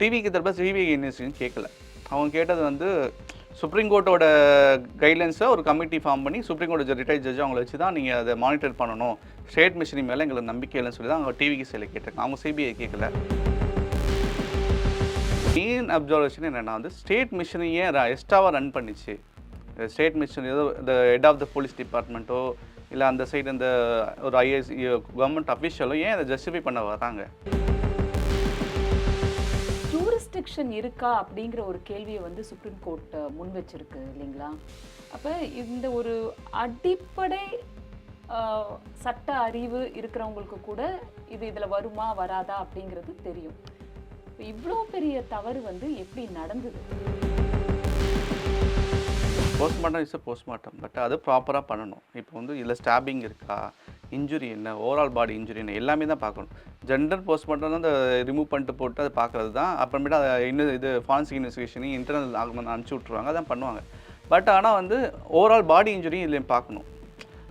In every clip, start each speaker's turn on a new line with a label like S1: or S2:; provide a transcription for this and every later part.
S1: டிவிக்கு தரப்ப CBI investigation கேட்கல. அவங்க கேட்டது வந்து சுப்ரீம் கோர்ட்டோட கைட்லைன்ஸை ஒரு கமிட்டி ஃபார்ம் பண்ணி சுப்ரீம் கோர்ட் ரிட்டையர்ட் ஜட்ஜ் அவங்கள வச்சு தான் நீங்கள் அதை மானிட்டர் பண்ணணும், ஸ்டேட் மிஷினரி மேலே எங்களுக்கு நம்பிக்கை இல்லைன்னு சொல்லி தான் அவங்க டிவிக்கு சில கேட்டிருக்காங்க. அவங்க சிபிஐ கேட்கல. மெயின் அப்சர்வேஷன் என்னென்னா வந்து ஸ்டேட் மிஷினரியே எக்ஸ்ட்ராவாக ரன் பண்ணிச்சு. ஸ்டேட் மிஷினரி ஏதோ இந்த ஹெட் ஆஃப் த போலீஸ் டிபார்ட்மெண்ட்டோ இல்லை அந்த சைடு இந்த ஒரு ஐஏஎஸ் கவர்மெண்ட் அஃபிஷியலோ ஏன் அதை ஜஸ்டிஃபை பண்ண வராங்க?
S2: ஜூரிஸ்டிக்ஷன் இருக்கா அப்படிங்கிற ஒரு கேள்வியை வந்து சுப்ரீம் கோர்ட் முன் வச்சிருக்கு இல்லைங்களா? அப்போ இந்த ஒரு அடிப்படை சட்ட அறிவு இருக்கிறவங்களுக்கு கூட இதில் வருமா வராதா அப்படிங்கிறது தெரியும். இவ்வளோ பெரிய தவறு வந்து எப்படி நடந்தது?
S1: போஸ்ட்மார்ட்டம் இஸ் போஸ்ட்மார்ட்டம், பட் அது ப்ராப்பராக பண்ணணும். இப்போ வந்து இதில் ஸ்டாபிங் இருக்கா, இன்ஜுரி என்ன, ஓவரால் பாடி இன்ஜுரி என்ன, எல்லாமே தான் பார்க்கணும். ஜென்ரல் போஸ்ட்மார்ட்டம் அந்த ரிமூவ் பண்ணிட்டு போட்டு அதை பார்க்குறது தான். அப்புறமேட்டு அதை இன்னும் இது ஃபாரன்சிக் இன்வெஸ்டிகேஷன் இன்டர்னல் ஆகுமெண்ட் அனுப்பிச்சி விட்ருவாங்க, அதான் பண்ணுவாங்க. பட் ஆனால் வந்து ஓவரால் பாடி இன்ஜுரி இதுலேயும் பார்க்கணும்.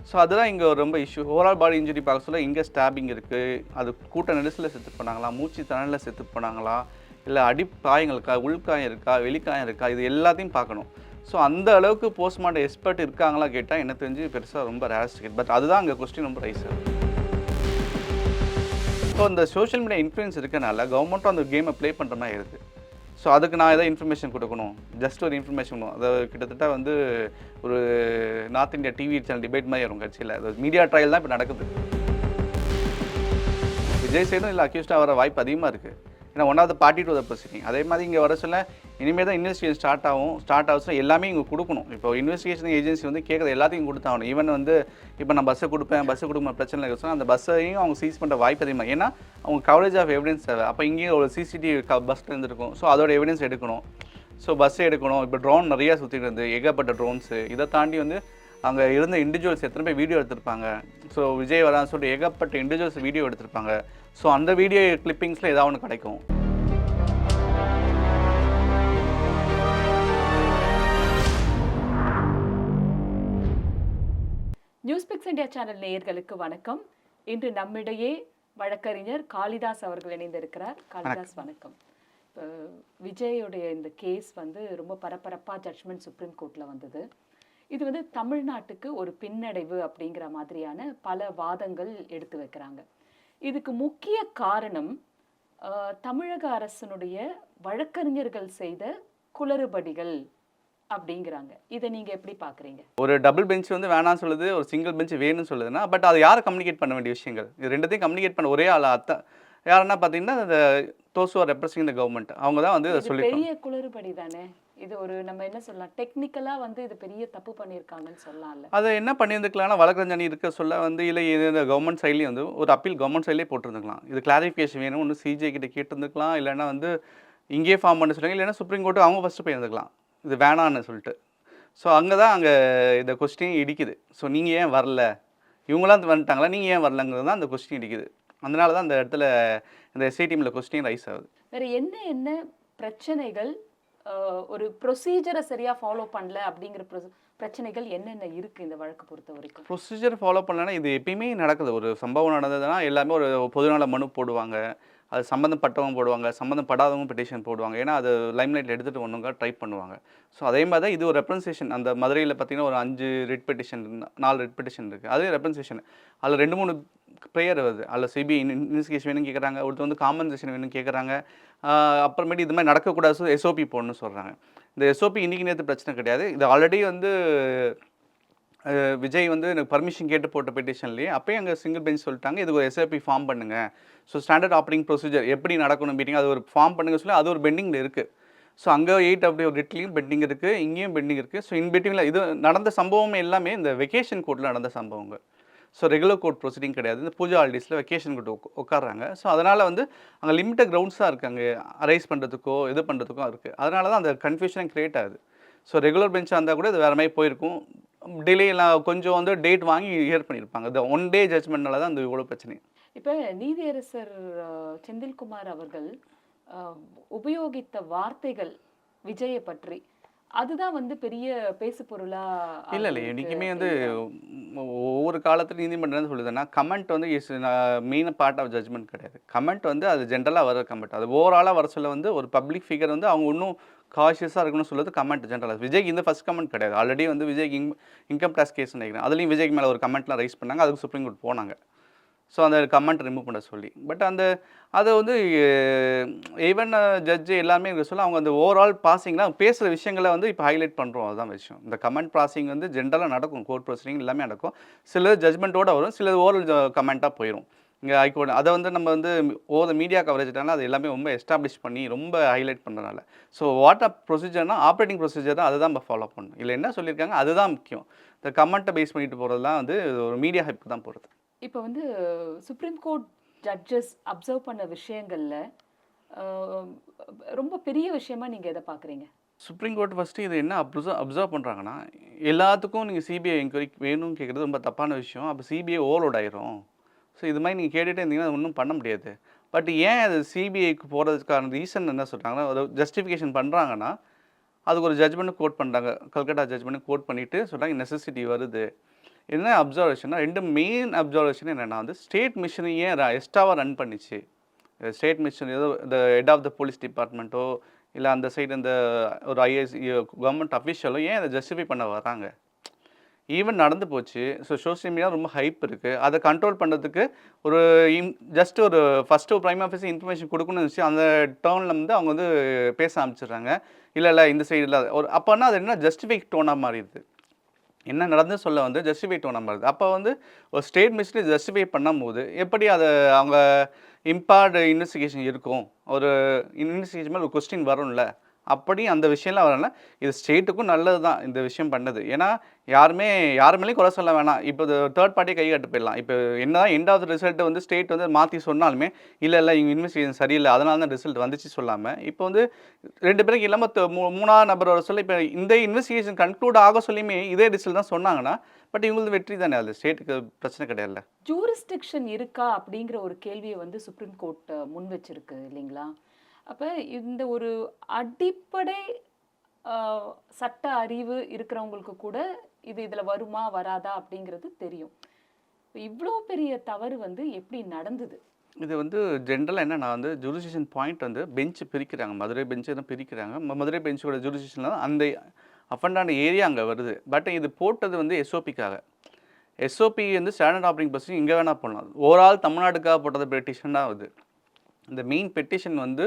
S1: ஸோ அதுதான் இங்கே ரொம்ப இஷ்யூ. ஓவரால் பாடி இன்ஜுரி பார்க்க சொல்ல இங்கே ஸ்டாபிங் இருக்குது, அது கூட்ட நெரிசலில் செத்து போனாங்களா, மூச்சு திணறலில் செத்து போனாங்களா, இல்லை அடிப்பாயங்கள் இருக்கா, உள்காயம் இருக்கா, வெளிக்காயம் இருக்கா, இது எல்லாத்தையும் பார்க்கணும். ஸோ அந்த அளவுக்கு போஸ்ட்மார்ட்டம் எக்ஸ்பர்ட் இருக்காங்களா கேட்டால் என்ன தெரிஞ்சு பெருசாக ரொம்ப ரேஸ்டிகேட். பட் அதுதான் அங்கே கொஸ்டின் ரொம்ப ரைஸ் ஆகுது. ஸோ இந்த சோஷியல் மீடியா இன்ஃப்ளூயன்ஸ் இருக்கனால கவர்மெண்ட்டும் அந்த கேமை ப்ளே பண்ணுற மாதிரி இருக்குது. ஸோ அதுக்கு நான் எதாவது இன்ஃபர்மேஷன் கொடுக்கணும், ஜஸ்ட் ஒரு இன்ஃபர்மேஷன் கொடுக்கணும். அதை கிட்டத்தட்ட வந்து ஒரு north India TV channel debate மாதிரி வரும் கட்சியில். அது மீடியா ட்ரையல் தான் இப்போ நடக்குது. விஜய் சைடும் இல்லை அக்யூஸ்டாக வர வாய்ப்பு அதிகமாக இருக்குது. ஏன்னா one of the party to the proceeding. அதே மாதிரி இங்கே வர சொல்ல இனிமேல் தான் இன்வெஸ்டிகேஷன் ஸ்டார்ட் ஆகுச்சுன்னா எல்லாமே இங்கே கொடுக்கணும். இப்போ இன்வெஸ்டிகேஷன் ஏஜென்சி வந்து கேட்குறது எல்லாத்தையும் கொடுத்தாகணும். ஈவன் வந்து இப்போ நான் பஸ்ஸை கொடுக்க பிரச்சனை இல்லை சொன்னால் அந்த பஸ்ஸையும் அவங்க சீஸ் பண்ணுற வாய்ப்பு அதிகமாக. ஏன்னா அவங்க கவரேஜ் ஆஃப் எவிடன்ஸ் தேவை. அப்போ இங்கேயும் ஒரு சிசிடிவி பஸ் இருந்திருக்கும். ஸோ அதோட எவிடன்ஸ் எடுக்கணும். ஸோ பஸ்ஸை எடுக்கணும். இப்போ ட்ரோன் நிறையா சுற்றிட்டு இருந்து ஏகப்பட்ட ட்ரோன்ஸு. இதை தாண்டி வந்து அங்கே இருந்த இண்டிவிஜுவல்ஸ் எத்தனை பேர் வீடியோ எடுத்திருப்பாங்க. ஸோ விஜய் வரான்னு சொல்லிட்டு ஏகப்பட்ட இண்டிவிஜுவல்ஸ் வீடியோ எடுத்திருப்பாங்க. ஸோ அந்த வீடியோ கிளிப்பிங்ஸில் ஏதாவது ஒன்று கிடைக்கும்.
S2: நியூஸ்பிக்ஸ் இந்தியா சேனல் நேயர்களுக்கு வணக்கம். இன்று நம்மிடையே வழக்கறிஞர் காளிதாஸ் அவர்கள் இணைந்திருக்கிறார். காளிதாஸ் வணக்கம். இப்போ விஜயோடைய இந்த கேஸ் வந்து ரொம்ப பரபரப்பாக ஜட்ஜ்மெண்ட் சுப்ரீம் கோர்ட்டில் வந்தது. இது வந்து தமிழ்நாட்டுக்கு ஒரு பின்னடைவு அப்படிங்கிற மாதிரியான பல வாதங்கள் எடுத்து வைக்கிறாங்க. இதுக்கு முக்கிய காரணம் தமிழக அரசனுடைய வழக்கறிஞர்கள் செய்த குளறுபடிகள் அப்படிங்கிறாங்க. இதை நீங்கள் எப்படி பார்க்குறீங்க?
S1: ஒரு டபுள் பெஞ்ச் வந்து வேணாம்னு சொல்லுது, ஒரு சிங்கிள் பெஞ்ச் வேணும்னு சொல்லுதுன்னா, பட் அது யாரை கம்யூனிகேட் பண்ண வேண்டிய விஷயங்கள்? இது ரெண்டுத்தையும் கம்யூனிகேட் பண்ண ஒரே ஆள் யாருன்னா பார்த்தீங்கன்னா இந்த those are representing the government. அவங்க தான் வந்து சொல்லி
S2: பெரிய குளறுபடி தானே இது. ஒரு நம்ம என்ன சொல்லலாம், டெக்னிக்கலாக வந்து இது பெரிய தப்பு பண்ணியிருக்காங்கன்னு சொல்லலாம்ல.
S1: அதை என்ன பண்ணியிருந்துக்கலாம்னா வழக்கறிஞர் இருக்க சொல்ல வந்து இல்லை இந்த கவர்மெண்ட் சைட்லேயும் வந்து ஒரு அப்பீல் கவர்மெண்ட் சைட்லேயே போட்டிருந்துக்கலாம். இது கிளாரிஃபிகேஷன் வேணும், ஒன்று சிஜே கிட்ட கேட்டிருந்துக்கலாம், இல்லைன்னா வந்து இங்கேயே ஃபார்ம் பண்ண சொல்லுங்க, இல்லைன்னா சுப்ரீம் கோர்ட்டு அவங்க ஃபஸ்ட்டு போயிருந்துக்கலாம் இது வேணான்னு சொல்லிட்டு. ஸோ அங்கே இந்த கொஸ்டின் இடிக்குது. ஸோ நீங்கள் ஏன் வரல, இவங்களாம் வந்துட்டாங்களா, நீங்கள் ஏன் வரலங்கிறது தான் அந்த கொஸ்டின் இடிக்குது. அதனால தான் அந்த இடத்துல இந்த எஸ்ஐ டீமில் கொஸ்டின் ரைஸ் ஆகுது.
S2: வேறு என்ன பிரச்சனைகள், ஒரு ப்ரொசீஜரை சரியாக ஃபாலோ பண்ணல அப்படிங்கிற பிரச்சனைகள் என்னென்ன இருக்குது இந்த வழக்கு பொறுத்த வரைக்கும்?
S1: ப்ரொசீஜர் ஃபாலோ பண்ணலன்னா இது எப்பயுமே நடக்குது. ஒரு சம்பவம் நடந்ததுன்னா எல்லாமே ஒரு பொதுநல மனு போடுவாங்க, அது சம்மந்தப்பட்டவங்க போடுவாங்க, சம்மந்தப்படாதவங்க பெட்டிஷன் போடுவாங்க. ஏன்னா அது லைம்லைட்டில் எடுத்துகிட்டு ஒன்றுங்க ட்ரை பண்ணுவாங்க. ஸோ அதே மாதிரி தான் இது ஒரு ரெப்ரசன்டேஷன். அந்த மதுரையில் பார்த்தீங்கன்னா ஒரு 5 ரெட் பெட்டிஷன் 4 ரெட் பெட்டிஷன் இருக்குது. அதே ரெப்ரசன்டேஷன். அதில் 2-3 ப்ரேயர் வருது. அதில் சிபிஐ இன்வெஸ்டிகேஷன் வேணும்னு கேட்குறாங்க, ஒருத்தர் வந்து காம்பன்சேஷன் வேணும்னு கேட்குறாங்க. அப்புறமேட்டு இது மாதிரி நடக்கக்கூடாது எஸ்ஓபி போடணும்னு சொல்கிறாங்க. இந்த எஸ்ஓபி இன்றைக்கி நேற்று பிரச்சனை கிடையாது. இது ஆல்ரெடி வந்து விஜய் வந்து எனக்கு பர்மிஷன் கேட்டு போட்ட பெட்டிஷன்லேயே அப்போயே அங்கே சிங்கிள் பெஞ்ச் சொல்லிட்டாங்க, இதுக்கு ஒரு எஸ்ஓபி ஃபார்ம் பண்ணுங்கள். ஸோ ஸ்டாண்டர்ட் ஆப்ரேட்டிங் ப்ரொசீஜர் எப்படி நடக்கணும் மீட்டிங் அது ஒரு ஃபார்ம் பண்ணுங்க சொல்லி அது ஒரு பெண்டிங்கில் இருக்குது. ஸோ அங்கே 8 அப்படி ஒரு ரிட்லையும் பெண்டிங் இருக்குது, இங்கேயும் பெண்டிங் இருக்குது. ஸோ இன்பிட்வீனில் இது நடந்த சம்பவமே எல்லாமே இந்த வெக்கேஷன் கோர்ட்டில் நடந்த சம்பவங்கள். ஸோ ரெகுலர் கோர்ட் ப்ரொசீடிங் கிடையாது. இந்த பூஜா ஹாலிடேஸில் வெக்கேஷன் கோர்ட் உட்காடுறாங்க. ஸோ அதனால் வந்து அங்கே லிமிட்டட் கிரவுண்ட்ஸாக இருக்குது, அங்கே அரைஸ் பண்ணுறதுக்கோ இது பண்ணுறதுக்கும் இருக்குது. அதனால தான் அந்த கன்ஃபியூஷன் க்ரியேட் ஆகுது. ஸோ ரெகுலர் பெஞ்சாக இருந்தால் கூட இது வேறு மாதிரி போயிருக்கும். டிலே எல்லாம் கொஞ்சம் வந்து டேட் வாங்கி ஹியர் பண்ணியிருப்பாங்க. இந்த 1 டே ஜட்ஜ்மெண்ட்னால தான் அந்த இவ்வளோ பிரச்சனை.
S2: இப்போ நீதியரசர் செந்தில்குமார் அவர்கள் உபயோகித்த வார்த்தைகள் விஜயை பற்றி, அதுதான் வந்து பெரிய பேசு பொருளா
S1: இல்ல, இல்ல.
S2: ஆகியிருக்கு
S1: என்னைக்குமே வந்து
S2: அப்படிங்கிறாங்க.
S1: ஒவ்வொரு காலத்துலயும் நீதிமன்றம் என்ன சொல்லுதுன்னா, கமெண்ட் வந்து மெயின் பார்ட் ஆஃப் ஜட்ஜ்மென்ட் கிடையாது. கமெண்ட் வந்து அது ஜென்ரலா வர கமெண்ட். அது ஓவராலா வர சொல்ல வந்து ஒரு பப்ளிக் ஃபிகர் வந்து அவங்க இன்னும் காஷியஸா இருக்கணும்னு சொல்றது கமெண்ட் ஜென்ரலா. விஜய்க்கு இந்த ஃபர்ஸ்ட் கமெண்ட் கிடையாது. ஆல்ரெடி வந்து விஜய்க்கு இன்கம் டாக்ஸ் கேஸ் நினைக்கிறேன். அதுலயும் விஜய்க்கு மேல ஒரு கமெண்ட்லாம் ரைஸ் பண்ணாங்க. அதுக்கு சுப்ரீம் கோர்ட் போனாங்க. ஸோ அந்த கமெண்ட் ரிமூவ் பண்ண சொல்லி. பட் அத வந்து ஈவன் ஜட்ஜ் எல்லாருமே இங்க சொல்ல அவங்க அந்த ஓவரால் பாசிங்ல பேசுற விஷயங்கள வந்து இப்ப ஹைலைட் பண்றோம். அதுதான் விஷயம். இந்த கமெண்ட் பாசிங் வந்து ஜென்ரலா நடக்கும். கோர்ட் ப்ரொசீடிங் எல்லாமே நடக்கும். சிலது ஜட்ஜ்மென்ட்டோட வரும். சிலது ஓரல் கமெண்ட்டா போயிரும். இங்க ஹைகோர்ட் அத வந்து நம்ம வந்து மீடியா கவரேஜ்னால அது எல்லாமே ரொம்ப எஸ்டாப்ளிஷ் பண்ணி ரொம்ப ஹைலைட் பண்றனால. ஸோ வாட் ஆர் ப்ரொசீஜர்னா ஆப்பரேட்டிங் ப்ரொசீஜர் தான் அதுதான் நம்ம ஃபாலோ பண்ணணும். இதுல என்ன சொல்லியிருக்காங்க அதுதான் முக்கியம். இந்த கமெண்ட்ட பேஸ் பண்ணிட்டு போறதெல்லாம் வந்து ஒரு மீடியா ஹைப்க்கு தான் போறது.
S2: இப்போ வந்து சுப்ரீம் கோர்ட் ஜட்ஜஸ் அப்சர்வ் பண்ண விஷயங்கள்ல அஹ், ரொம்ப பெரிய விஷயமா நீங்க எதை பார்க்குறீங்க?
S1: சுப்ரீம் கோர்ட் ஃபஸ்ட்டு இது என்ன அப்சர்வ் பண்ணுறாங்கன்னா, எல்லாத்துக்கும் நீங்க சிபிஐ என்கொயரி வேணும்னு கேட்குறது ரொம்ப தப்பான விஷயம். அப்போ சிபிஐ ஓவர்லோட் ஆயிரும். ஸோ இது மாரி நீங்க கேட்டுட்டே இருந்தீங்கன்னா, அது ஒண்ணும் பண்ண முடியாது. பட் ஏன் அது சிபிஐக்கு போறதுக்கான ரீசன் என்ன சொல்றாங்கன்னா, ஒரு ஜஸ்டிஃபிகேஷன் பண்றாங்கன்னா, அதுக்கு ஒரு ஜட்ஜ்மெண்ட் கோட் பண்றாங்க. கல்கட்டா ஜட்ஜ்மெண்ட் கோட் பண்ணிட்டு சொல்றாங்க நெசசிட்டி வருது. என்ன அப்சர்வேஷன்னா 2 மெயின் அப்சர்வேஷன் என்னன்னா வந்து, ஸ்டேட் மிஷின ஏன் எக்ஸ்ட்ராவா ரன் பண்ணிச்சு? ஸ்டேட் மிஷன் ஏதோ இந்த ஹெட் ஆஃப் த போலீஸ் டிபார்ட்மெண்ட்டோ, இல்ல அந்த சைடு இந்த ஒரு ஐஏஎஸ் கவர்மெண்ட் அஃபிஷியலோ ஏன் அத ஜஸ்டிஃபை பண்ண வராங்க? ஈவென்ட் நடந்து போச்சு. ஸோ சோசியல் மீடியா ரொம்ப ஹைப் இருக்கு. அத கண்ட்ரோல் பண்றதுக்கு ஒரு ஜஸ்ட் ஒரு ஃபர்ஸ்ட்டு ஒரு பிரைம் ஆஃபீஸர் இன்ஃபர்மேஷன் குடுக்கணும்னு வச்சு அந்த டர்ன்ல வந்து அவங்க வந்து பேச ஆரம்பிச்சுடுறாங்க. இல்ல, இல்ல இந்த சைடு இல்ல. ஒரு அப்பன்னா அது என்ன ஜஸ்டிஃபை டோனா மாறிடுது. என்ன நடந்துன்னு சொல்ல வந்து ஜஸ்டிஃபை டோனா மாறுது. அப்ப வந்து ஒரு ஸ்டேட் மினிஸ்ட்ரி ஜஸ்டிஃபை பண்ணும்போது, எப்படி அத அவங்க இம்பார்ட் இன்வெஸ்டிகேஷன் இருக்கும். ஒரு இன்வெஸ்டிகேஷன் மேல ஒரு கொஸ்டின் வரும்ல. அப்படி அந்த விஷயம்லாம் வரல. இது ஸ்டேட்டுக்கும் நல்லது தான் இந்த விஷயம் பண்ணது. ஏன்னா, யார் மேலயும் குறை சொல்ல வேணாம். இப்போ இது தேர்ட் பார்ட்டியே கை காட்டி போயிடலாம். இப்போ என்னதான் எண்ட் ஆஃப் த ரிசல்ட் வந்து ஸ்டேட் வந்து மாத்தி சொன்னாலுமே, இல்ல, இல்ல இவங்க இன்வெஸ்டிகேஷன் சரியில்ல. அதனால தான் ரிசல்ட் வந்துச்சு சொல்லாம, இப்போ வந்து 2 பேருக்கு இல்லாம 3ஆவது நபர் வர சொல்ல, இப்ப இந்த இன்வெஸ்டிகேஷன் கன்க்ளூட் ஆக சொல்லியுமே இதே ரிசல்ட் தான் சொன்னாங்கன்னா, பட் இவங்களது வெற்றி தானே அது. ஸ்டேட்டுக்கு பிரச்சனை கிடையாதுல்ல.
S2: ஜூரிஸ்டிக்ஷன் இருக்கா அப்படிங்கிற ஒரு கேள்வியை வந்து சுப்ரீம் கோர்ட் முன் வச்சிருக்கு இல்லைங்களா? அப்ப இந்த ஒரு அடிப்படை அஹ், சட்ட அறிவு இருக்கிறவங்களுக்கு கூட இதுல வருமா வராதா அப்படிங்கிறது தெரியும். இவ்வளோ பெரிய தவறு வந்து எப்படி நடந்தது?
S1: இது வந்து ஜென்ரலா என்னன்னா வந்து ஜூரிஸ்டிக்ஷன் பாயிண்ட் வந்து பெஞ்ச் பிரிக்கிறாங்க. மதுரை பெஞ்ச் தான் பிரிக்கிறாங்க. மதுரை பெஞ்சோட ஜூரிஸ்டிக்ஷன்ல தான் அந்த அஃபெண்டான ஏரியா அங்க வருது. பட் இது போட்டது வந்து எஸ்ஓபிக்காக. எஸ்ஓபி வந்து ஸ்டாண்டர்ட் ஆப்பரேட்டிங் ப்ரொசீஜர் இங்க வேணா பண்ணலாம். ஓவரால் தமிழ்நாட்டுக்காக போட்டது பெட்டிஷன் தான் அது. இந்த மெயின் பெட்டிஷன் வந்து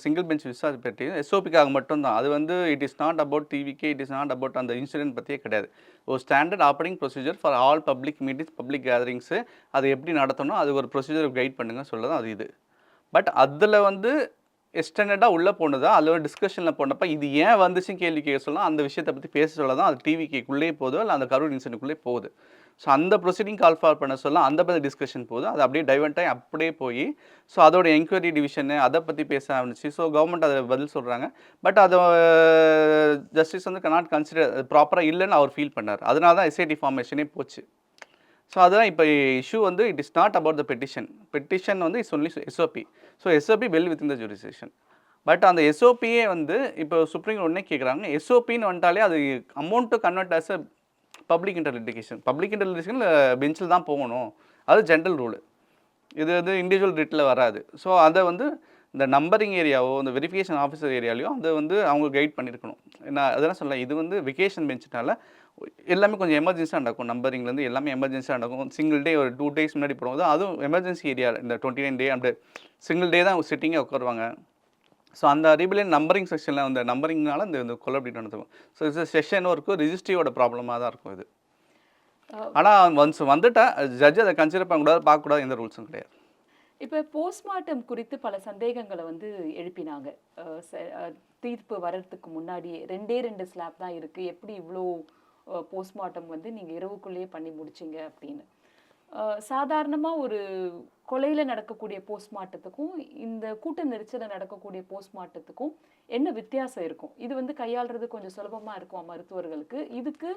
S1: சிங்கிள் பெஞ்ச் விசாரிச்ச பெட்டிஷன் எஸ்ஓபிக்காக மட்டும் தான். அது வந்து it is not about TVK, it is not about அந்த இன்சிடென்ட் பத்தியே கிடையாது. ஒரு standard operating procedure for all public meetings, public gatherings அதை எப்படி நடத்தணும், அது ஒரு ப்ரொசீஜர் கைட் பண்ணுங்க சொல்லதான் அது இது. பட் அதில் வந்து எக்ஸ்டெண்டடாக உள்ளே போனதா அதில் ஒரு டிஸ்கஷனில் போனப்ப இது ஏன் வந்துச்சுன்னு கேள்வி கேட்க சொல்லலாம். அந்த விஷயத்தை பற்றி பேச சொல்ல தான் அது டிவிக்குள்ளே போதோ இல்லை அந்த கரூர் இன்சிடென்ட்குள்ளே போகுது. ஸோ அந்த ப்ரொசீடிங் கால் ஃபார் பண்ண சொல்ல அந்த பற்றி டிஸ்கஷன் போகுது. அது அப்படியே டைவர்ட் ஆகி அப்படியே போய் ஸோ அதோட என்கொயரி டிவிஷனு அதை பற்றி பேச ஆரம்பிச்சு. ஸோ கவர்மெண்ட் அதை பதில் சொல்கிறாங்க. பட் அதை ஜஸ்டிஸ் வந்து கனாட் கன்சிடர் ப்ராப்பராக இல்லைன்னு அவர் ஃபீல் பண்ணார். அதனால தான் எஸ்ஐடி ஃபார்மேஷனே போச்சு. ஸோ அதுதான் இப்போ இஷ்யூ வந்து it is not about the petition. Petition வந்து it's only SOP. So SOP well within the jurisdiction. But அந்த எஸ்ஓபியே வந்து இப்போ சுப்ரீம் கோர்ட் உடனே கேட்குறாங்க. எஸ்ஓபின்னு வந்துட்டாலே அது amount to convert as a public inter litigation. Public inter litigation பெஞ்சில் தான் போகணும். அது ஜென்ரல் ரூல். இது வந்து இண்டிவிஜுவல் ரிட்டில் வராது. ஸோ அதை வந்து இந்த நம்பரிங் ஏரியாவோ இந்த வெரிஃபிகேஷன் ஆஃபீஸர் ஏரியாலையோ அதை வந்து அவங்க கைட் பண்ணியிருக்கணும். நான் அதெல்லாம் சொல்லலாம். இது வந்து வெக்கேஷன் பெஞ்சுனால எல்லாமே கொஞ்சம் எமர்ஜென்சியாக நடக்கும். நம்பரிங்லேருந்து எல்லாமே எமர்ஜென்சியாக நடக்கும். சிங்கிள் டே ஒரு 2 டேஸ் முன்னாடி போடும்போது அதுவும் எமர்ஜென்சி ஏரியா இந்த 29 டே அப்படி சிங்கிள் டே தான் சிட்டிங்கே உட்காருவாங்க. ஸோ அந்த அடிப்படையில் நம்பரிங் செக்ஷனில் அந்த நம்பரிங்னால இந்த கொலை அப்படி நடந்துக்கும். ஸோ இது செஷனும் இருக்கும், ரிஜிஸ்ட்ரியோட ப்ராப்ளமாக தான் இருக்கும் இது.
S2: அஹ்,
S1: ஆனால் ஒன்ஸ் வந்துட்டா ஜட்ஜ் அதை கன்சிடர் பண்ணக்கூடாது, பார்க்கக்கூடாது, எந்த ரூல்ஸும் கிடையாது.
S2: இப்ப போஸ்ட்மார்ட்டம் குறித்து பல சந்தேகங்களை வந்து எழுப்பினாங்க. தீர்ப்பு வர்றதுக்கு முன்னாடியே 2 ஸ்லாப் தான் இருக்கு. எப்படி இவ்வளோ போஸ்ட்மார்ட்டம் வந்து நீங்க இரவுக்குள்ளேயே பண்ணி முடிச்சீங்க அப்படின்னு. சாதாரணமா ஒரு கொலையில நடக்கக்கூடிய போஸ்ட்மார்ட்டத்துக்கும் இந்த கூட்ட நெரிச்சல நடக்கக்கூடிய போஸ்ட்மார்ட்டத்துக்கும் என்ன வித்தியாசம் இருக்கும்? இது வந்து கையாளுறது கொஞ்சம் சுலபமா இருக்குமா மருத்துவர்களுக்கு? இதுக்கு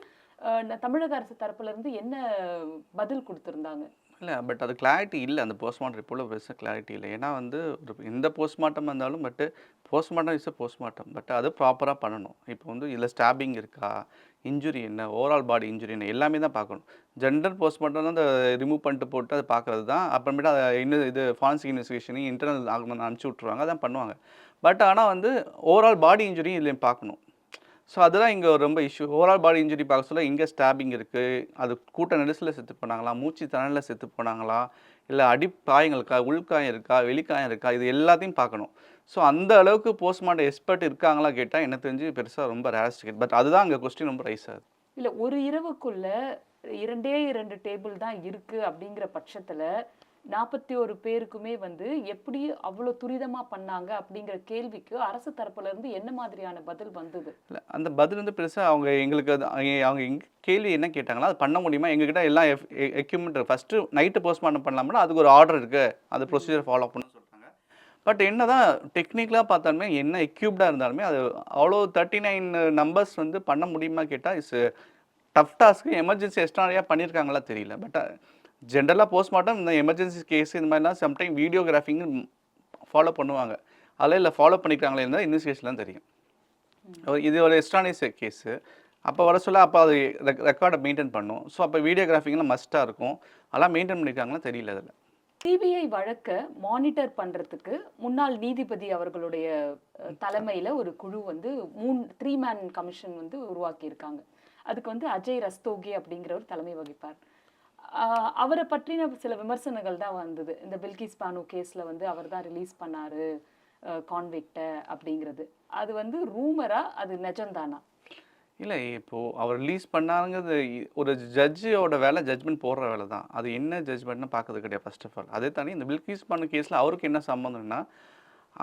S2: தமிழக அரசு தரப்புல இருந்து என்ன பதில் கொடுத்திருந்தாங்க?
S1: இல்லை பட் அது கிளாரிட்டி இல்லை, அந்த போஸ்ட்மார்ட்டம் ரிப்போர்ட்டில் பெருசாக கிளாரிட்டி இல்லை. ஏன்னா வந்து எந்த போஸ்ட்மார்ட்டம் இருந்தாலும் போஸ்ட்மார்ட்டம் இஸ் போஸ்ட்மார்ட்டம், பட் அது ப்ராப்பராக பண்ணணும். இப்போ வந்து இதில் ஸ்டாபிங் இருக்கா, இன்ஜுரி என்ன, ஓவரால் பாடி இன்ஜுரி என்ன, எல்லாமே தான் பார்க்கணும். ஜென்ரல் போஸ்ட்மார்ட்டம் அந்த ரிமூவ் பண்ணிட்டு போட்டு அதை பார்க்குறது தான். அப்புறமேட்டு அதை இன்னும் இது ஃபாரன்சிக் இன்வெஸ்டிகேஷன் இன்டர்னல் ஆகணும்னு அனுப்பிச்சி விட்ருவாங்க, அதான் பண்ணுவாங்க. பட் ஆனால் வந்து ஓவரால் பாடி இன்ஜுரியும் இதுலேயும் பார்க்கணும். ஸோ அதுதான் இங்கே ரொம்ப இஷ்யூ. ஓவரால் பாடி இன்ஜுரி பார்க்க சொல்ல எங்கே ஸ்டாபிங் இருக்குது, அது கூட்ட நெரிசலில் செத்து போனாங்களா, மூச்சு திணறலில் செத்து போனாங்களா, இல்லை அடிப்பாயங்கள் இருக்கா, உள்காயம் இருக்கா, வெளிக்காயம் இருக்கா, இது எல்லாத்தையும் பார்க்கணும். ஸோ அந்த அளவுக்கு போஸ்ட்மார்ட்டம் எக்ஸ்பர்ட் இருக்காங்களா கேட்டால் எனக்கு தெரிஞ்சு பெருசாக ரொம்ப ரேரஸ்டிகேட். பட் அதுதான் அங்கே கொஸ்டின் ரொம்ப ரைஸ் ஆகுது.
S2: இல்லை, ஒரு இரவுக்குள்ள 2 டேபிள் தான் இருக்கு அப்படிங்கிற பட்சத்துல 41 பேருக்குமே வந்து எப்படி அவ்வளோ துரிதமா பண்ணாங்க அப்படிங்கிற கேள்விக்கு அரசு தரப்புல இருந்து என்ன மாதிரியான பதில் வந்தது?
S1: இல்லை அந்த பதில் வந்து பெருசாக அவங்க எங்களுக்கு அது அவங்க கேள்வி என்ன கேட்டாங்களா, அது பண்ண முடியுமா, எங்ககிட்ட எல்லாம் எக்யூப்மெண்ட் ஃபஸ்ட்டு நைட்டு போஸ்ட்மார்ட்டம் பண்ணலாம்னா அதுக்கு ஒரு ஆர்டர் இருக்குது, அது ப்ரொசீஜர் ஃபாலோ பண்ண சொல்கிறாங்க. பட் என்ன தான் டெக்னிக்கலாக பார்த்தாலுமே என்ன எக்யூப்டாக இருந்தாலுமே அது அவ்வளோ 39 நம்பர்ஸ் வந்து பண்ண முடியுமா கேட்டால் இட்ஸ் டஃப் டாஸ்க்கு. எமர்ஜென்சி எக்ஸ்ட்ரானியாக பண்ணியிருக்காங்களா தெரியல. பட் ஜென்ரலாக போஸ்ட்மார்ட்டம் இந்த எமர்ஜென்சி கேஸ் இந்த மாதிரிலாம் சம்டைம் வீடியோகிராஃபிங் ஃபாலோ பண்ணுவாங்க. அதெல்லாம் இல்லை ஃபாலோ பண்ணிக்கிறாங்களே இருந்தால் இன்வெஸ்டிகேஷன்லாம் தெரியும். இது ஒரு எக்ஸ்ட்ரானிஸ் கேஸு. அப்போ வர சொல்ல அப்போ அது ரெக்கார்டை மெயின்டைன் பண்ணும். ஸோ அப்போ வீடியோகிராஃபிங்லாம் மஸ்ட்டாக இருக்கும். அதெல்லாம் மெயின்டைன் பண்ணியிருக்காங்களா தெரியல. அதில்
S2: சிபிஐ வழக்கை மானிட்டர் பண்றதுக்கு முன்னாள் நீதிபதி அவர்களுடைய தலைமையில ஒரு குழு வந்து 3 மேன் கமிஷன் வந்து உருவாக்கி இருக்காங்க. அதுக்கு வந்து அஜய் ரஸ்தோகி அப்படிங்கிறவர் தலைமை வகிப்பார். அவரை பற்றின சில விமர்சனங்கள் தான் வந்தது. இந்த பில்கிஸ் பானு கேஸ்ல வந்து அவர் தான் ரிலீஸ் பண்ணாரு கான்விக்ட அப்படிங்கிறது. அது வந்து ரூமரா, அது நிஜம்தானா?
S1: இல்லை இப்போது அவர் ரிலீஸ் பண்ணாருங்கிறது ஒரு ஜட்ஜியோட வேலை, ஜட்ஜ்மெண்ட் போடுற வேலை தான். அது என்ன ஜட்ஜ்மெண்ட்னு பார்க்கறது கிடையாது ஃபர்ஸ்ட் ஆஃப் ஆல். அதே தாண்டி இந்த பில்கிஸ் பானு கேஸில் அவருக்கு என்ன சம்மந்தம்னா,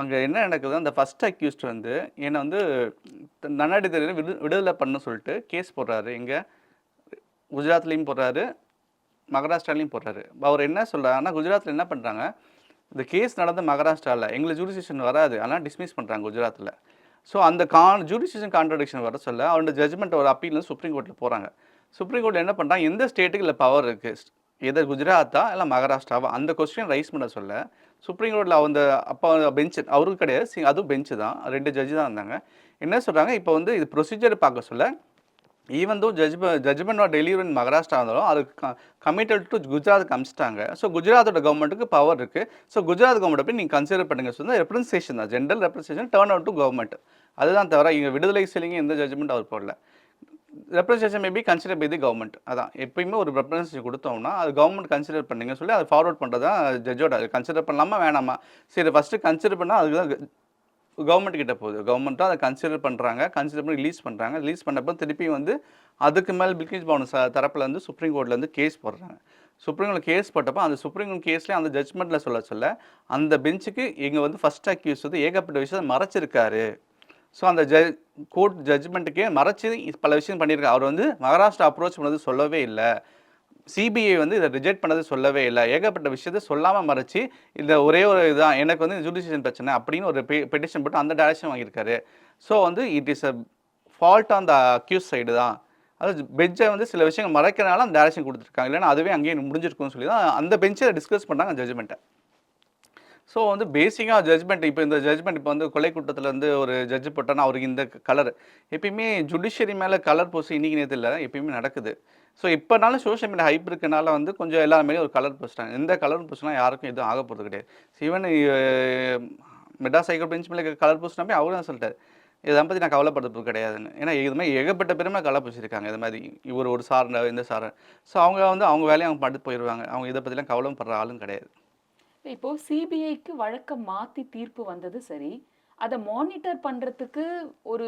S1: அங்கே என்ன நடக்குது, அந்த ஃபர்ஸ்ட் அக்யூஸ்ட் வந்து என்னை வந்து நன்னாடி தெரியல விடுதலை பண்ண சொல்லிட்டு கேஸ் போடுறாரு. எங்கே குஜராத்லேயும் போடுறாரு, மகாராஷ்டிராலையும் போடுறாரு. அவர் என்ன சொல்கிறாருன்னா, குஜராத்தில் என்ன பண்ணுறாங்க, இந்த கேஸ் நடந்த மகாராஷ்டிராவில் எங்களுக்கு ஜூடிஷியேஷன் வராது, ஆனால் டிஸ்மிஸ் பண்ணுறாங்க குஜராத்தில். ஸோ அந்த ஜுடிஷியேஷன் கான்ட்ரடிக்ஷன் வர சொல்ல அவரோட ஜட்ஜ்மெண்ட் ஒரு அப்பீல் சுப்ரீம் கோர்ட்டில் போகிறாங்க. சுப்ரீம் கோர்ட்டில் என்ன பண்ணுறாங்க, எந்த ஸ்டேட்டுக்கு இல்லை பவர் இருக்குது, எதை குஜராத்தா இல்லை மகாராஷ்டிராவா, அந்த கொஸ்டின் ரைஸ் பண்ண சொல்ல சுப்ரீம் கோர்ட்டில் அந்த அப்போ பெஞ்சு அவருக்கு கிடையாது, அதுவும் பெஞ்சு தான், 2 ஜட்ஜு தான் இருந்தாங்க. என்ன சொல்கிறாங்க, இப்போ வந்து இது ப்ரொசீஜர் பார்க்க சொல்ல even though judgment are delivery in Maharashtra இருந்தாலும் அது கமிட்டட் டு குஜராத்துக்கு அமிச்சிட்டாங்க. ஸோ குஜராத்தோட கவர்மெண்ட்டுக்கு பவர் இருக்குது. ஸோ குஜராத் கவர்மெண்ட்டை போய் நீங்கள் கன்சிடர் பண்ணுங்க சொல்லி ரெப்ரஸன்டேஷன் தான், general representation turn out to government. அதுதான் தவிர இங்கே விடுதலை சிலைங்க எந்த ஜட்ஜ்மெண்ட் அவர் போடல. Representation maybe consider by the government. அதான் எப்பயுமே ஒரு ரெப்ரஸன்டேஷன் கொடுத்தோம்னா அது கவர்மெண்ட் கன்சிடர் பண்ணுங்க சொல்லி அதை ஃபார்வர்ட் பண்ணுறது தான் ஜட்ஜோட. அது கன்சிடர் பண்ணலாமா வேணாமா, சரி ஃபஸ்ட்டு கன்சிடர் பண்ணால் அதுக்கு தான் கவர்மெண்ட் கிட்ட போகுது. கவர்மெண்ட் தான் அதை கன்சிடர் பண்ணுறாங்க, கன்சிடர் பண்ணி ரிலீஸ் பண்ணுறாங்க. ரிலீஸ் பண்ணப்போ திருப்பி வந்து அதுக்கு மேலே பில்கிஸ் பானு தரப்பில் வந்து சுப்ரீம் கோர்ட்லேருந்து கேஸ் போடுறாங்க. சுப்ரீம் கோர்ட்டில் கேஸ் போட்டப்போ அந்த சுப்ரீம் கோர்ட் கேஸ்லேயே அந்த ஜட்ஜ்மெண்ட்டில் சொல்ல அந்த பெஞ்சுக்கு இங்கே வந்து ஃபஸ்ட் அக்யூஸ் வந்து ஏகப்பட்ட விஷயத்தை மறைச்சிருக்காரு. ஸோ அந்த கோர்ட் ஜட்ஜ்மெண்ட்டுக்கே மறைச்சி பல விஷயம் பண்ணியிருக்காரு. அவர் வந்து மகாராஷ்டிரா அப்ரோச் பண்ணது சொல்லவே இல்லை, சிபிஐ வந்து இதை ரிஜெக்ட் பண்ணது சொல்லவே இல்லை, ஏகப்பட்ட விஷயத்தை சொல்லாமல் மறைச்சி இந்த ஒரே ஒரு இதுதான் எனக்கு வந்து ஜுடிஷியேஷன் பிரச்சனை அப்படின்னு ஒரு பெட்டிஷன் போட்டு அந்த டைரக்ஷன் வாங்கியிருக்காரு. ஸோ வந்து it is a fault on the accused side தான். அதாவது பெஞ்சை வந்து சில விஷயங்கள் மறைக்கிறனால அந்த டைரக்ஷன் கொடுத்துருக்காங்க, இல்லைன்னா அதுவே அங்கேயே முடிஞ்சிருக்கும்னு சொல்லி தான் அந்த பெஞ்சை டிஸ்கஸ் பண்ணாங்க ஜட்ஜ்மெண்ட்டை. ஸோ வந்து பேசிக்காக ஜட்ஜ்மெண்ட் இப்போ இந்த ஜட்ஜ்மெண்ட் இப்போ வந்து கொலை குற்றத்தில் வந்து ஒரு ஜட்ஜு போட்டோன்னா அவருக்கு இந்த கலர் எப்பயுமே ஜுடிஷியரி மேலே கலர் போஸ்ட் இன்றைக்கி நேரத்தில் இல்லை, எப்பயுமே நடக்குது. ஸோ இப்போனாலும் சோஷியல் மீடியா ஹைப் இருக்கனால வந்து கொஞ்சம் எல்லாருமே ஒரு கலர் போஸ்ட்டாங்க. எந்த கலர் போஸ்ட்னா யாருக்கும் எதுவும் ஆக போகிறது கிடையாது. ஈவன் மெட்ராஸ் ஹைகோர்ட் பெஞ்ச் மேலே கலர் போஸ்ட்னாமே அவரும் தான் சொல்லிட்டார், இதை பற்றி நான் கவலைப்படுறது கிடையாதுன்னு. ஏன்னா இது மாதிரி ஏகப்பட்ட பேருமே கலர் பூசிருக்காங்க. இது மாதிரி இவர் ஒரு சார் இந்த சார். ஸோ அவங்க வந்து அவங்க வேலையை அவங்க படுத்து போயிடுவாங்க, அவங்க இதை பற்றிலாம் கவலைப்படுற ஆளும் கிடையாது.
S2: இப்போ சிபிஐக்கு வழக்க மாற்றி தீர்ப்பு வந்தது சரி, அதை மானிட்டர் பண்ணுறதுக்கு ஒரு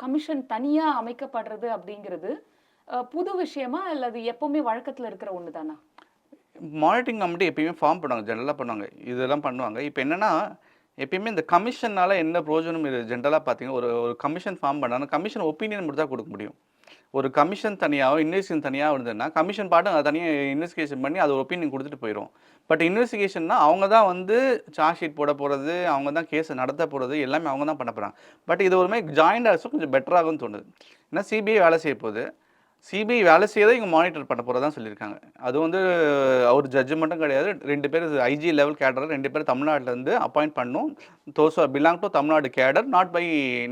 S2: கமிஷன் தனியாக அமைக்கப்படுறது அப்படிங்கிறது புது விஷயமா அல்லது எப்பவுமே வழக்கத்தில் இருக்கிற ஒன்று தானா?
S1: மானிட்டரிங் கமிட்டி எப்பயுமே ஃபார்ம் பண்ணுவாங்க, ஜென்ரலாக பண்ணுவாங்க, இதெல்லாம் பண்ணுவாங்க. இப்போ என்னென்னா எப்பயுமே இந்த கமிஷனால் என்ன பிரயோஜனம் இது ஜென்ரலாக பார்த்தீங்கன்னா ஒரு கமிஷன் ஃபார்ம் பண்ணால் கமிஷன் ஒப்பீனியன் மட்டும் தான் கொடுக்க முடியும். ஒரு கமிஷன் தனியாகவும் இன்வெஸ்டிகேஷன் தனியாக இருந்ததுன்னா கமிஷன் பாட்டு அதை தனியாக இன்வெஸ்டிகேஷன் பண்ணி அது ஒப்பீனியன் கொடுத்துட்டு போயிடும். பட் இன்வெஸ்டிகேஷன்னா அவங்க தான் வந்து சார்ஜ் ஷீட் போட போகிறது, அவங்க தான் கேஸை நடத்த போகிறது, எல்லாமே அவங்க தான் பண்ண போகிறாங்க. பட் இது ஒரு மாதிரி ஜாயிண்ட் அரசு கொஞ்சம் பெட்டராகும்னு தோணுது. ஏன்னா சிபிஐ வேலை செய்ய போகுது, சிபிஐ வேலை செய்யறதை இவங்க மானிட்டர் பண்ண போகிறதா சொல்லியிருக்காங்க. அது வந்து அவர் ஜட்ஜ் மட்டும் கிடையாது. 2 பேர் ஐஜி லெவல் கேடர் 2 பேர் தமிழ்நாட்டிலேருந்து அப்பாயிண்ட் பண்ணும். Those are belong to Tamil Nadu cadre not by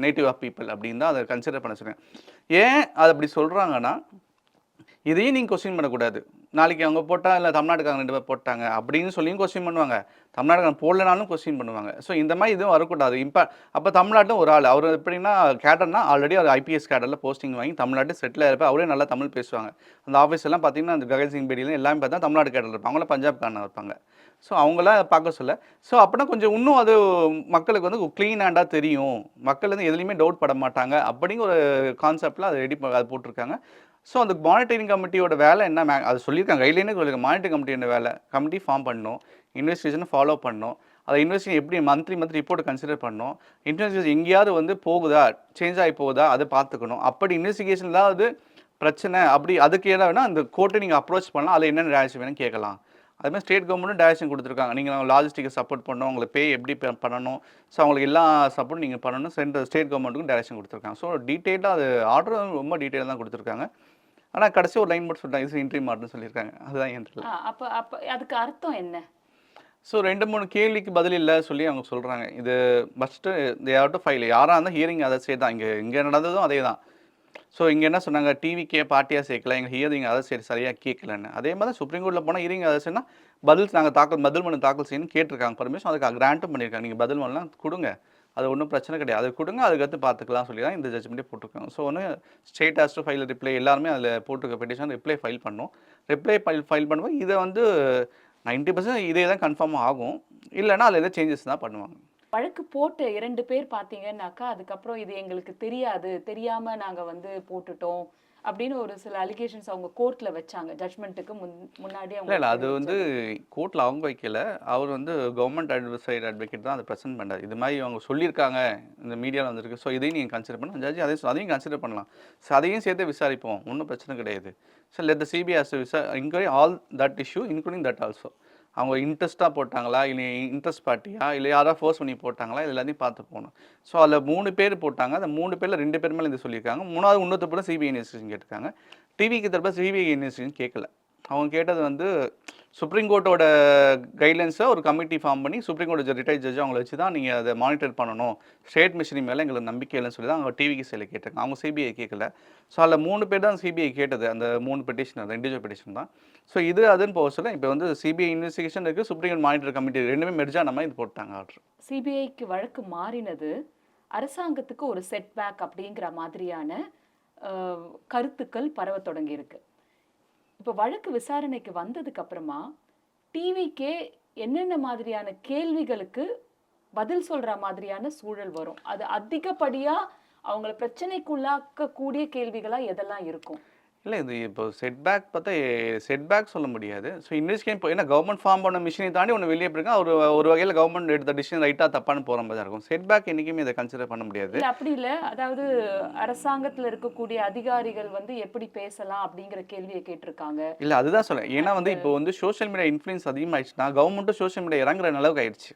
S1: native of people அப்படின்னு தான் அதை கன்சிடர் பண்ண சொல்லுங்க. ஏன் அது அப்படி சொல்கிறாங்கன்னா, இதையும் நீங்கள் கொஸ்டின் பண்ணக்கூடாது. நாளைக்கு அவங்க போட்டால் இல்லை தமிழ்நாட்டுக்காரங்க 2 பேர் போட்டாங்க அப்படின்னு சொல்லியும் கொஸ்டின் பண்ணுவாங்க. தமிழ்நாட்டுக்காரங்க போடலனாலும் கொஸ்டின் பண்ணுவாங்க. ஸோ இந்த மாதிரி இதுவும் வரக்கூடாது. அப்போ தமிழ்நாட்டில் ஒரு ஆள் அவர் எப்படின்னா கேடர்னா ஆல்ரெடி அவர் ஐபிஎஸ் கேடரில் போஸ்டிங் வாங்கி தமிழ்நாட்டு செட்டில் இருப்பேன். அவரே நல்லா தமிழ் பேசுவாங்க. அந்த ஆஃபீஸ் எல்லாம் பார்த்தீங்கன்னா அந்த ககன் சிங் பேடியில் எல்லாமே பார்த்தா தமிழ்நாடு கேடரில் இருப்பாங்க. அவங்களாம் பஞ்சாப்காரனாக இருப்பாங்க. ஸோ அவங்களாம் பார்க்க சொல்ல ஸோ அப்படின்னா கொஞ்சம் இன்னும் அது மக்களுக்கு வந்து க்ளீன் ஹேண்டாக தெரியும். மக்கள் வந்து எதுலேயுமே டவுட் பட மாட்டாங்க அப்படிங்கிற ஒரு கான்செப்டில் அதை அது போட்டிருக்காங்க. ஸோ அந்த மானிட்டரிங் கமிட்டியோட வேலை என்ன அது சொல்லியிருக்காங்க கைட்லைனே சொல்லியிருக்காங்க. மானிட்டரிங் கமிட்டியோட வேலை கமிட்டி ஃபார்ம் பண்ணணும், இன்வெஸ்டிகேஷனை ஃபாலோ பண்ணணும், அதை இன்வெஸ்டிகேஷன் எப்படி மந்த்லி ரிப்போர்ட் கன்சிடர் பண்ணணும், இன்வெஸ்டிகேஷன் எங்கேயாவது வந்து போகுதா சேஞ்ச் ஆகி போகுதா அதை பார்த்துக்கணும். அப்படி இன்வெஸ்டிகேஷன் ஏதாவது பிரச்சனை அப்படி அதுக்கு என்ன வேணால் அந்த கோர்ட்டை நீங்கள் அப்ரோச் பண்ணலாம், அதில் என்னென்ன டேரக்ஷன் வேணும் கேட்கலாம். அதுமாதிரி ஸ்டேட் கவர்மெண்ட்டும் டேரக்ஷன் கொடுத்துருக்காங்க. நீங்கள் லாஜிஸ்டிக்கை சப்போர்ட் பண்ணணும், உங்களுக்கு பே எப்படி பண்ணணும், ஸோ அவங்களுக்கு எல்லா சப்போர்ட் நீங்கள் பண்ணணும். ஸ்டேட் கவர்மெண்ட்டுக்கும் டேரக்ஷன் கொடுத்துருக்காங்க. ஸோ டீட்டெயிலாக அது ஆர்டர் ரொம்ப டீட்டெயிலாக தான் கொடுத்துருக்காங்க. ஆனால் கடைசி ஒரு லைன் மட்டும் சொல்லிட்டாங்க, இது இன்ட்ரி மார்ட்னு சொல்லியிருக்காங்க. அதுதான் என்
S2: அப்போ அதுக்கு அர்த்தம் என்ன?
S1: ஸோ 2-3 கேள்விக்கு பதில் இல்லை சொல்லி அவங்க சொல்கிறாங்க. இது first they have to file. யாராக இருந்தால் ஹியரிங் அதை சைடு தான். இங்கே நடந்ததும் அதே தான். ஸோ இங்கே என்ன சொன்னாங்க, டிவிக்கே பார்ட்டியாக சேர்க்கல, எங்கள் ஹியரிங் அதை சைடு சரியாக கேட்கலன்னு. அதே மாதிரி தான் சுப்ரீம் கோர்ட்டில் போனால் ஹியரிங் அதை சைடுனா நாங்கள் பதில் மனு தாக்கல் செய்யணும்னு கேட்டிருக்காங்க. பர்மிஷன் அதுக்கு கிராண்ட்டும் பண்ணியிருக்காங்க. நீங்கள் பதில் மனுலாம் கொடுங்க, அது ஒன்றும் பிரச்சனை கிடையாது, அது கொடுங்க, அதுக்கடுத்து பார்த்துக்கலாம் சொல்லி தான் இந்த ஜட்ஜ்மெண்ட்டே போட்டிருக்காங்க. ஸோ ஒன்று state has to file reply, எல்லாருமே அதில் போட்டிருக்க பெட்டிஷன் ரிப்ளை ஃபைல் பண்ணணும். ரிப்ளை ஃபைல் பண்ணும்போது இதை வந்து 90% இதே தான் கன்ஃபார்ம் ஆகும். இல்லைன்னா அதில் எதாவது சேஞ்சஸ் தான் பண்ணுவாங்க.
S2: வழக்கு போட்டு 2 பேர் பார்த்தீங்கன்னாக்கா அதுக்கப்புறம் இது எங்களுக்கு தெரியாது, தெரியாமல் நாங்கள் வந்து போட்டுட்டோம் அப்படின்னு ஒரு சில அலிகேஷன்ஸ் அவங்க கோர்ட்ல வச்சாங்க. ஜட்மெண்ட்டுக்கு முன்னாடி அவங்க
S1: இல்லை அது வந்து கோர்ட்டில் அவங்க வைக்கல. அவர் வந்து கவர்மெண்ட் சைடு அட்வொகேட் தான் அதை ப்ரெசென்ட் பண்ணார். இது மாதிரி அவங்க சொல்லியிருக்காங்க, இந்த மீடியாவில் வந்திருக்கு, ஸோ இதையும் நீங்கள் கன்சிடர் பண்ணலாம். ஜட்ஜி அதையும் கன்சிடர் பண்ணலாம். ஸோ அதையும் சேர்த்து விசாரிப்போம், ஒன்றும் பிரச்சனை கிடையாது. So let the CBI has to enquiry all that issue including that also. அவங்க இன்ட்ரெஸ்ட்டாக போட்டாங்களா, இல்லை இன்ட்ரெஸ்ட் பார்ட்டியா, இல்லை யாராவது ஃபோர்ஸ் பண்ணி போட்டாங்களா, இது எல்லாத்தையும் பார்த்து போகணும். ஸோ அதில் 3 பேர் போட்டாங்க. அந்த 3 பேரில் 2 பேர் மேலே இது சொல்லியிருக்காங்க. 3வது இன்னொருத்தர் கூட சிபிஐ இன்வெஸ்டிகேஷன் கேட்டிருக்காங்க. டிவிக்கு தரப்ப சிபிஐ இன்வெஸ்டிகேஷன் கேட்கல. அவங்க கேட்டது வந்து சுப்ரீம் கோர்ட்டோட கைட்லைன்ஸை ஒரு கமிட்டி ஃபார்ம் பண்ணி சுப்ரீம் கோர்ட் ரிட்டையர்ட் ஜட்ஜ் அவங்கள வச்சு தான் நீங்கள் அதை மானிட்டர் பண்ணணும், ஸ்டேட் மிஷினரி மேலே எங்களுக்கு நம்பிக்கை இல்லைன்னு சொல்லி தான் அவங்க டிவிக்கு சைடில் கேட்டாங்க. அவங்க சிபிஐ கேட்கல. ஸோ அதில் 3 பேர் தான் சிபிஐ கேட்டது. அந்த 3 பெட்டிஷன் இண்டிவிஜுவல் பெட்டிஷன் தான். ஸோ இது அதுன்னு போக சொல்ல இப்போ வந்து சிபிஐ இன்வெஸ்டிகேஷன் இருக்குது, சுப்ரீம் கோர்ட் மானிட்டர் கமிட்டி 2மே மெர்ஜான மாதிரி இது போட்டாங்க ஆர்டர்.
S2: சிபிஐக்கு வழக்கு மாறினது அரசாங்கத்துக்கு ஒரு செட்பேக் அப்படிங்கிற மாதிரியான கருத்துக்கள் பரவ தொடங்கி இருக்கு. இப்போ வழக்கு விசாரணைக்கு வந்ததுக்கு அப்புறமா டிவிக்கே என்னென்ன மாதிரியான கேள்விகளுக்கு பதில் சொல்ற மாதிரியான சூழல் வரும்? அது அதிகப்படியா அவங்கள பிரச்சனைக்குள்ளாக்க கூடிய கேள்விகளா எதெல்லாம் இருக்கும்?
S1: இல்லை இது இப்போ செட்பேக் சொல்ல முடியாது. ஸோ இன்வெஸ்டிகேஷன் இப்போ ஏன்னா கவர்மெண்ட் ஃபார்ம் பண்ண மிஷினை தாண்டி ஒன்று வெளியே போயிருக்கா, ஒரு வகையில் கவர்மெண்ட் எடுத்த டிசிஷன் ரைட்டாக தப்பான்னு போகிற மாதிரி தான் இருக்கும். செட்பேக் என்றைக்குமே இதை கன்சிடர் பண்ண முடியாது.
S2: அப்படி இல்லை, அதாவது அரசாங்கத்தில் இருக்கக்கூடிய அதிகாரிகள் வந்து எப்படி பேசலாம் அப்படிங்கிற கேள்வியை கேட்டிருக்காங்க.
S1: இல்லை அதுதான் சொல்கிறேன். ஏன்னா வந்து இப்போ வந்து சோஷியல் மீடியா இன்ஃப்ளூயன்ஸ் அதிகமாகிடுச்சுன்னா கவர்மெண்ட்டும் சோஷியல் மீடியா இறங்குற அளவுக்கு ஆயிடுச்சு.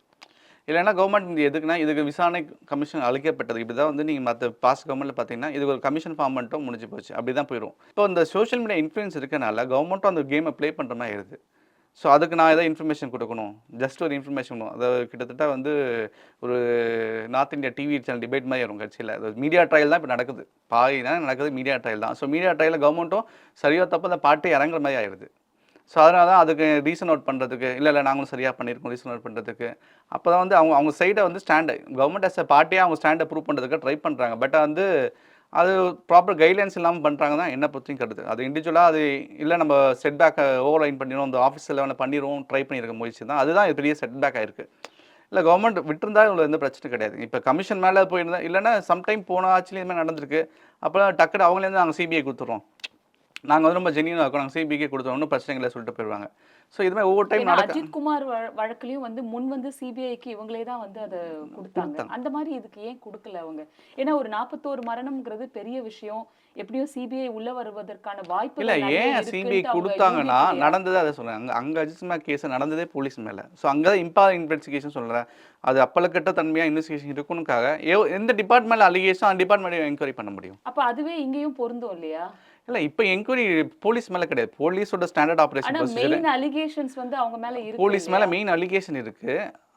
S1: இல்லைன்னா கவர்மெண்ட் எதுக்குன்னா இதுக்கு விசாரணை கமிஷன் அளிக்கப்பட்டது. இப்படி தான் வந்து நீங்கள் மற்ற பாஸ்ட் கவர்மெண்ட்டில் பார்த்தீங்கன்னா இதுக்கு ஒரு கமிஷன் ஃபார்ம் பண்ணிட்டோம், முடிஞ்சு போச்சு, அப்படி தான் போயிடும். இப்போ இந்த சோஷியல் மீடியா இன்ஃப்ளூயன்ஸ் இருக்கனால கவர்மெண்ட்டும் அந்த கேமை ப்ளே பண்ணுற மாதிரி ஆயிடுது. ஸோ அதுக்கு நான் ஏதாவது இன்ஃபர்மேஷன் கொடுக்கணும், ஜஸ்ட் ஒரு இன்ஃபர்மேஷன் அதாவது கிட்டத்தட்ட வந்து ஒரு north India TV channel debate மாதிரி வரும் கட்சியில். அது மீடியா ட்ரையல் தான் இப்போ நடக்குது, பாதி தான் நடக்குது மீடியா ட்ரையல் தான். ஸோ மீடியா ட்ரையலில் கவர்மெண்ட்டும் சரியாக தப்பு அந்த பார்ட்டி இறங்குற மாதிரி ஆயிடுது. ஸோ அதனால தான் அதுக்கு ரீசன் அவுட் பண்ணுறதுக்கு இல்லை நாங்களும் சரியாக பண்ணியிருக்கோம் ரீசன் அவுட் பண்ணுறதுக்கு. அப்போ தான் வந்து அவங்க சைடை வந்து ஸ்டாண்டை கவர்மெண்ட் அஸ் அ பார்ட்டியாக அவங்க ஸ்டாண்டை ப்ரூவ் பண்ணுறதுக்கு ட்ரை பண்ணுறாங்க. பட் வந்து அது ப்ராப்பர் கைட்லைன்ஸ் இல்லாமல் பண்ணுறாங்க தான் என்ன பற்றியும் கருது. அது இண்டிவிஜுவலாக அது இல்லை நம்ம செட்பேக்கை ஓவர்லைன் பண்ணிடுவோம், அந்த ஆஃபீஸ் லெவலில் பண்ணிடுவோம் ட்ரை பண்ணியிருக்க முயற்சி தான், அதுதான் பெரிய செட்பேக் ஆயிருக்கு. இல்லை கவர்மெண்ட் விட்டுருந்தா இவ்வளோ எந்த பிரச்சனை கிடையாது. இப்போ கமிஷன் மேலே போயிருந்தா இல்லைன்னா சம்டைம் போன ஆட்சியில் இதுமாதிரி நடந்திருக்கு. அப்போ டக்குனு அவங்களேருந்து நாங்கள் சிபிஐ கொடுத்துறோம், நாங்கள் வந்து ரொம்ப ஜென்யூனாக இருக்கோம், நாங்கள் சிபிஐக்கே கொடுத்தோம், ஒன்றும் பிரச்சனைகளை சொல்லிட்டு போயிடுவாங்க. ஸோ இதுமாதிரி ஒவ்வொரு டைம்
S2: அஜித் குமார் வழக்குலையும் வந்து முன் வந்து சிபிஐக்கு இவங்களே தான் வந்து அதை கொடுத்தாங்க. அந்த மாதிரி இதுக்கு ஏன் கொடுக்கல அவங்க? ஏன்னா ஒரு 41 மரணம்ங்கிறது பெரிய விஷயம், எப்படியும் சிபிஐ உள்ள வருவதற்கான வாய்ப்பு
S1: இல்லை. ஏன் சிபிஐ கொடுத்தாங்கன்னா நடந்தது அதை சொல்கிறேன். அங்கே அஜித் குமார் கேஸ் நடந்ததே போலீஸ் மேலே. ஸோ அங்கே தான் இன்வெஸ்டிகேஷன் சொல்கிறேன். அது அப்பலக்கட்ட தன்மையாக இன்வெஸ்டிகேஷன் இருக்கணுக்காக எந்த டிபார்ட்மெண்ட் அலிகேஷன் அந்த டிபார்ட்மெண்ட் என்கொயரி பண்ண முடியும்.
S2: அப்போ அதுவே இங்கேயும் பொருந்தும் இல்லையா?
S1: இல்லை இப்போ என்கொயரி போலீஸ் மேலே கிடையாது. போலீஸோட ஸ்டாண்டர்ட் ஆப்ரேஷன்
S2: ஆனா
S1: ப்ரொசீஜர்
S2: மெயின் அலிகேஷன்ஸ் வந்து அவங்க மேல இருக்கு
S1: போலீஸ் மேலே
S2: இல்லையா?
S1: மெயின் அலிகேஷன் இருக்குது.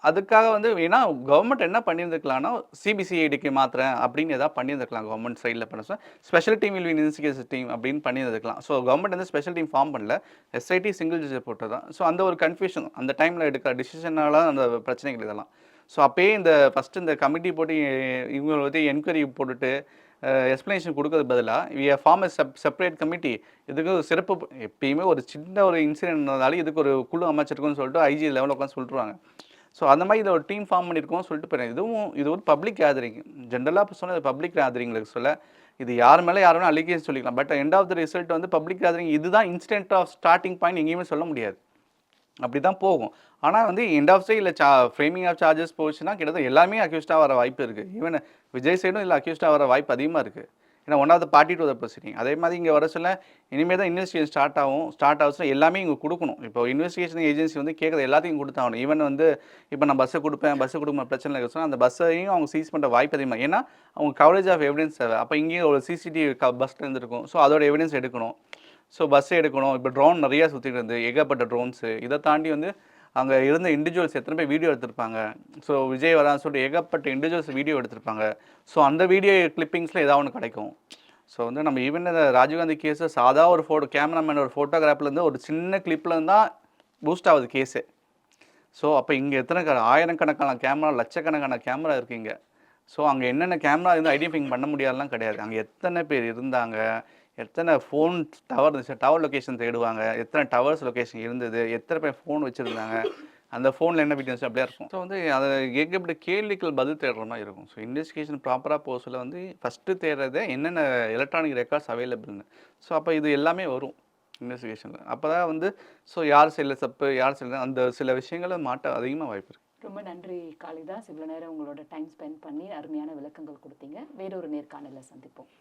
S1: அதுக்காக வந்து ஏன்னா கவர்மெண்ட் என்ன பண்ணியிருந்துக்கலாம்னா சிபிசிஐடிக்கு மாத்திரேன் அப்படின்னு ஏதாவது பண்ணியிருந்துக்கலாம் கவர்மெண்ட் சைடில் பண்ண sir. Special team will investigation team அப்படின்னு பண்ணியிருந்துக்கலாம். ஸோ கவர்மெண்ட் வந்து ஸ்பெஷல் டீம் ஃபார்ம் பண்ணல, எஸ்ஐடி சிங்கிள் ஜட்ஜ் போட்டது தான். ஸோ அந்த ஒரு கன்ஃபியூஷன் அந்த டைமில் எடுக்கிற டிசிஷனால அந்த பிரச்சனைகள் இதெல்லாம். ஸோ அப்பயே இந்த ஃபஸ்ட்டு இந்த கமிட்டி போட்டு இவங்க வந்து என்கொயரி போட்டுட்டு எக்ஸ்ப்ளனேஷன் கொடுக்கறது பதிலாக வி ஃபார்ம் செப்பரேட் கமிட்டி. இதுக்கு ஒரு சிறப்பு எப்பயுமே ஒரு சின்ன ஒரு இன்சிடென்ட் இருந்தாலும் இதுக்கு ஒரு குழு அமைச்சிருக்குன்னு சொல்லிட்டு ஐஜி லெவலில் உட்காந்து சொல்லிட்டுருவாங்க. ஸோ அந்த மாதிரி இதில் ஒரு டீம் ஃபார்ம் பண்ணியிருக்கோம் சொல்லிட்டு போயிடுறேன். இது ஒரு பப்ளிக் கேதரிங். ஜென்ரலாக இப்போ சொன்ன பப்ளிக் கேதரிங்களுக்கு சொல்ல இது யார் மேலே யாரும் அலிகேஷன் சொல்லிக்கலாம். But end of the result வந்து பப்ளிக் கேதரிங் இதுதான் இன்ஸ்டன்ட் ஆஃப் ஸ்டார்டிங் பாயிண்ட் எங்கேயுமே சொல்ல முடியாது. அப்படி தான் போகும். ஆனால் வந்து எண்ட் ஆஃப் சைட் இல்லை ஃப்ரேமிங் ஆஃப் சார்ஜஸ் போச்சுன்னா கிட்டத்தட்ட எல்லாமே அக்யூஸ்டாக வர வாய்ப்பு இருக்குது. ஈவன் விஜய் சைடும் இல்லை அக்யூஸ்டாக வர வாய்ப்பு அதிகமாக இருக்குது. ஏன்னா one of the party to the proceeding. அதே மாதிரி இங்கே வர சொல்ல இனிமேல் தான் இன்வெஸ்டிகேஷன் ஸ்டார்ட் ஆகுச்சுன்னா எல்லாமே இங்கே கொடுக்கணும். இப்போ இன்வெஸ்டிகேஷன் ஏஜென்சி வந்து கேட்குறது எல்லாத்தையும் கொடுத்தாகணும். ஈவன் வந்து இப்போ நான் பஸ்ஸை கொடுக்குற பிரச்சனை இருக்க சொன்னால் அந்த பஸ்ஸையும் அவங்க சீஸ் பண்ணுற வாய்ப்பு அதிகமாக. ஏன்னா அவங்க கவரேஜ் ஆஃப் எவிடன்ஸ் தேவை. அப்போ இங்கேயும் ஒரு சிசிடிவி பஸ்ஸில் இருந்துருக்கும். ஸோ அதோட எவிடன்ஸ் எடுக்கணும். ஸோ பஸ்ஸை எடுக்கணும். இப்போ ட்ரோன் நிறையா சுற்றிட்டு இருந்து ஏகப்பட்ட ட்ரோன்ஸு. இதை தாண்டி வந்து அங்கே இருந்த இண்டிவிஜுவல்ஸ் எத்தனை பேர் வீடியோ எடுத்திருப்பாங்க. ஸோ விஜய் வரான்னு சொல்லிட்டு ஏகப்பட்ட இண்டிவிஜுவல்ஸ் வீடியோ எடுத்திருப்பாங்க. ஸோ அந்த வீடியோ கிளிப்பிங்ஸில் ஏதாவது ஒன்று கிடைக்கும். ஸோ வந்து நம்ம ஈவன் இந்த ராஜீவ்காந்தி கேஸை சாதா ஒரு கேமராமேன் ஒரு ஃபோட்டோகிராஃப்லேருந்து ஒரு சின்ன கிளிப்லேருந்து தான் பூஸ்ட் ஆகுது கேஸு. ஸோ அப்போ இங்கே எத்தனை ஆயிரக்கணக்கான கேமரா லட்சக்கணக்கான கேமரா இருக்குங்க. ஸோ அங்கே என்னென்ன கேமரா இருந்து ஐடென்டிஃபை பண்ண முடியாதுலாம் கிடையாது. அங்கே எத்தனை பேர் இருந்தாங்க, எத்தனை ஃபோன் டவர் இருந்துச்சு, டவர் லொக்கேஷன் தேடுவாங்க, எத்தனை டவர்ஸ் லொக்கேஷன் இருந்தது, எத்தனை பேர் ஃபோன் வச்சுருந்தாங்க, அந்த ஃபோனில் என்ன வீடியோஸ் அப்படியே இருக்கும். ஸோ வந்து அதை ஏகப்பட்ட கேள்விகள் பதில் தேடுற மாதிரி இருக்கும். ஸோ இன்வெஸ்டிகேஷன் ப்ராப்பராக போக சொல்ல வந்து ஃபஸ்ட்டு தேடுறதே என்னென்ன எலக்ட்ரானிக் ரெக்கார்ட்ஸ் அவைலபிள்னு. ஸோ அப்போ இது எல்லாமே வரும் இன்வெஸ்டிகேஷனில். அப்போ தான் வந்து ஸோ யார் சைடில் தப்பு யார் சைடில் அந்த சில விஷயங்களை மாட்ட அதிகமாக வாய்ப்பு இருக்குது.
S2: ரொம்ப நன்றி காளிதாஸ். இவ்வளோ நேரம் உங்களோட டைம் ஸ்பெண்ட் பண்ணி அருமையான விளக்கங்கள் கொடுத்தீங்க. வேறொரு நேர்காணலில் சந்திப்போம்.